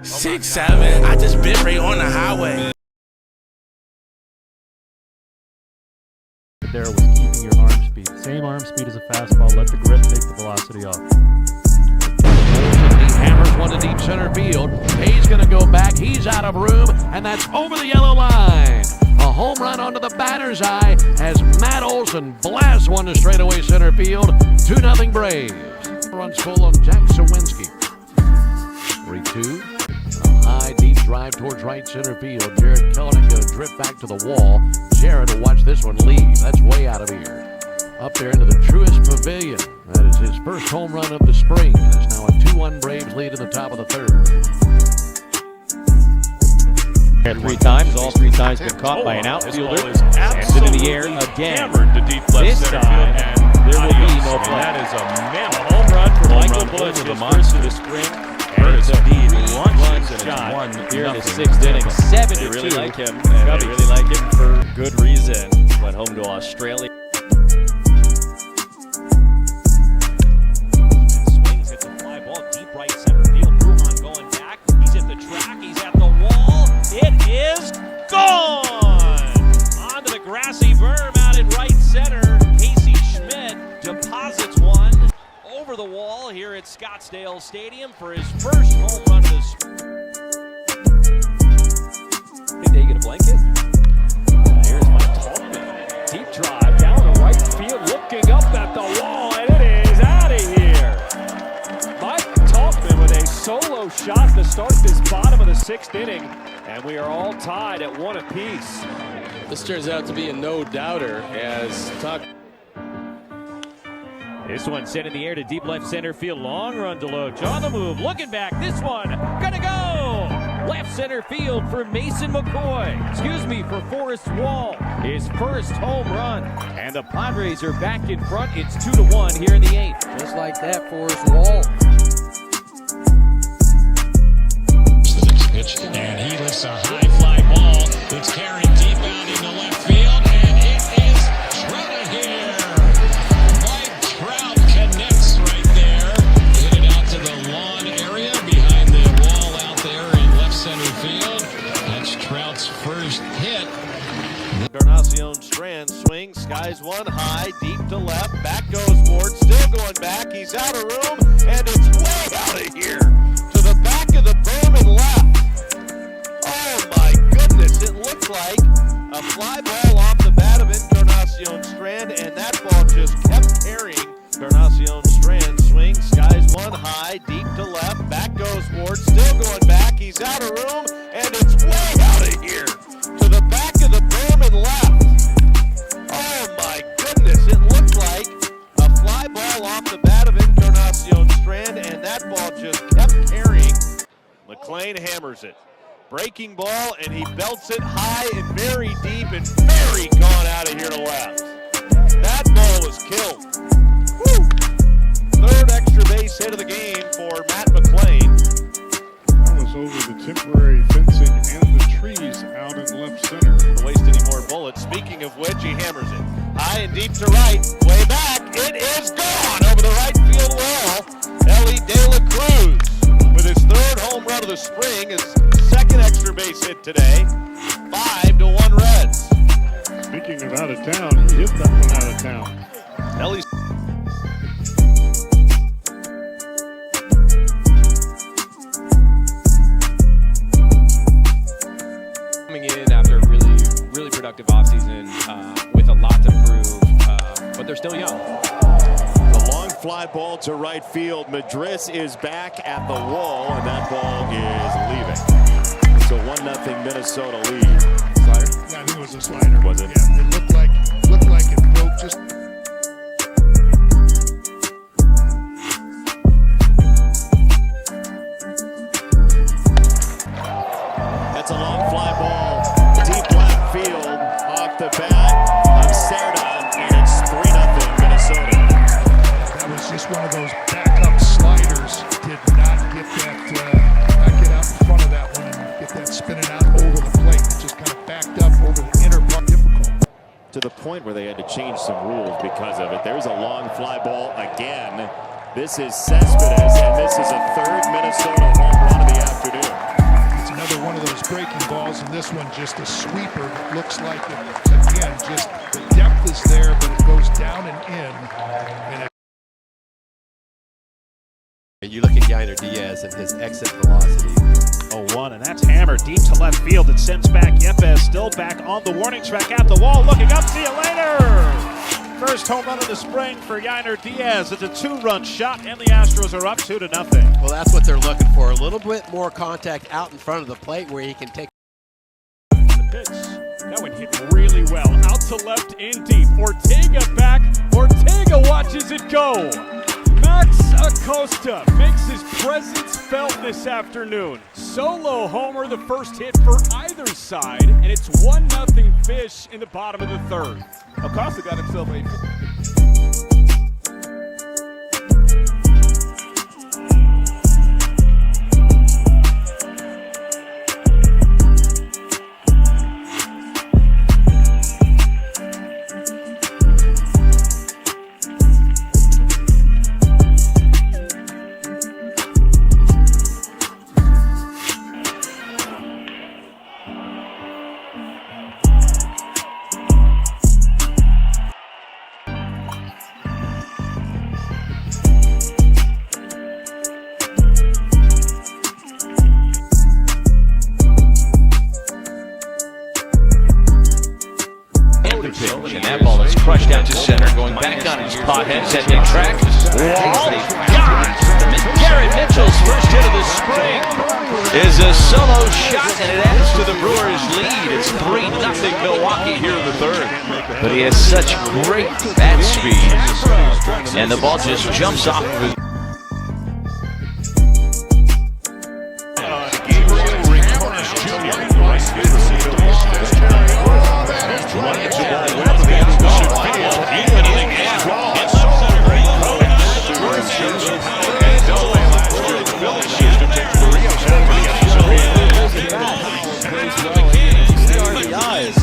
6'7", I just bit right on the highway. There was keeping your arm speed. Same arm speed as a fastball. Let the grip take the velocity off. He hammers one to deep center field. Hayes going to go back. He's out of room, and that's over the yellow line. A home run onto the batter's eye as Matt Olson blasts one to straightaway center field. 2-0 Braves. Runs full on Jack Sawinski. 3-2. A high, deep drive towards right center field. Jared Kelenic going to drip back to the wall. Jared will watch this one leave. That's way out of here. Up there into the Truist Pavilion. That is his first home run of the spring. It's now a 2-1 Braves lead in the top of the third. Three times, all three times been caught by an outfielder. Sends it in the air again. To deep left This center time, field, and there will be no play. That is a mammoth home run for Michael Busch, Busch, the his monster first of the spring. And it's a Run shot shot here in the sixth inning. 7-2. They really like him, and they really like him for good reason. Went home to Australia. Swings, hits a fly ball deep right center field. Bruhan going back. He's at the track. He's at the wall. It is gone! Onto the grassy berm out in right center. Casey Schmidt deposits one over the wall here at Scottsdale Stadium for his first home run of the spring. Think they get a blanket? Here's Mike Tolman. Deep drive down to right field, looking up at the wall, and it is out of here. Mike Tolman with a solo shot to start this bottom of the sixth inning, and we are all tied at one apiece. This turns out to be a no-doubter as Tuck. This one sent in the air to deep left center field. Long run to Loach on the move. Looking back. This one gonna go. Left center field for Mason McCoy. For Forrest Wall. His first home run. And the Padres are back in front. It's 2-1 here in the eighth. Just like that, Forrest Wall. The next pitch, and he lifts a high fly ball. It's carried deep out into left field, and it is Trout here. Mike Trout connects right there. Hit it out to the lawn area behind the wall out there in left center field. That's Trout's first hit. Encarnacion Strand swings, skies one high, deep to left, back goes Ward, still going back, he's out of room, and it's way out of here, to the back of the berm and left. Oh my goodness, it looked like a fly ball off the bat of Encarnacion Strand, and that ball just kept carrying. Encarnacion Strand swings, skies one high, deep to left, back goes Ward, still going back, he's out of room, and it's way out of here, to the back of the berm and left. Oh my goodness, it looked like a fly ball off the bat of Encarnacion Strand, and that ball just kept carrying. McLean hammers it. Breaking ball, and he belts it high and very deep and very gone out of here to left. That ball was killed. Woo. Third extra base hit of the game for Matt McLean. That was over the temporary fencing and the trees out in left center. Don't waste any more bullets. Speaking of which, he hammers it. High and deep to right, way back. It is gone over the right field wall. Ellie De La Cruz with his third home run of the spring, his second extra base hit today. 5-1 Reds. Speaking of out of town, he hit that one out of town. Ellie's Coming in after a really productive offseason with a lot to prove, but they're still young. The long fly ball to right field. Madris is back at the wall, and that ball is leaving. It's a 1-0 Minnesota lead. Slider? Yeah, I think it was a slider. Was it? Yeah, it looked like it broke just. That's a long fly ball, deep left field, off the bat of Cerda, and it's 3-0 Minnesota. That was just one of those backup sliders. Did not get out in front of that one and get that spinning out over the plate. It just kind of backed up over the inner part. Difficult. To the point where they had to change some rules because of it. There's a long fly ball again. This is Cespedes, and this is a third Minnesota home run of the afternoon. this one just a sweeper that looks like it, again, just the depth is there, but it goes down and in. And You look at Yainer Diaz and his exit velocity. 0-1, and that's hammered deep to left field. It sends back Yepes, still back on the warning track at the wall, looking up. See you later. First home run of the spring for Yainer Diaz. It's a 2-run shot, and the Astros are up 2-0. Well, that's what they're looking for. A little bit more contact out in front of the plate where he can take. The pitch. That one hit really well. Out to left in deep. Ortega back. Ortega watches it go. Max Acosta makes his presence felt this afternoon. Solo homer, the first hit for either side, and it's 1-0 Fish in the bottom of the third. Acosta got himself a And that ball is crushed out to center, going back on his pothead, setting track. Wall, God! Garrett Mitchell's first hit of the spring is a solo shot, and it adds to the Brewers' lead. It's 3-0 Milwaukee here in the third. But he has such great bat speed, and the ball just jumps off of his. RBIs.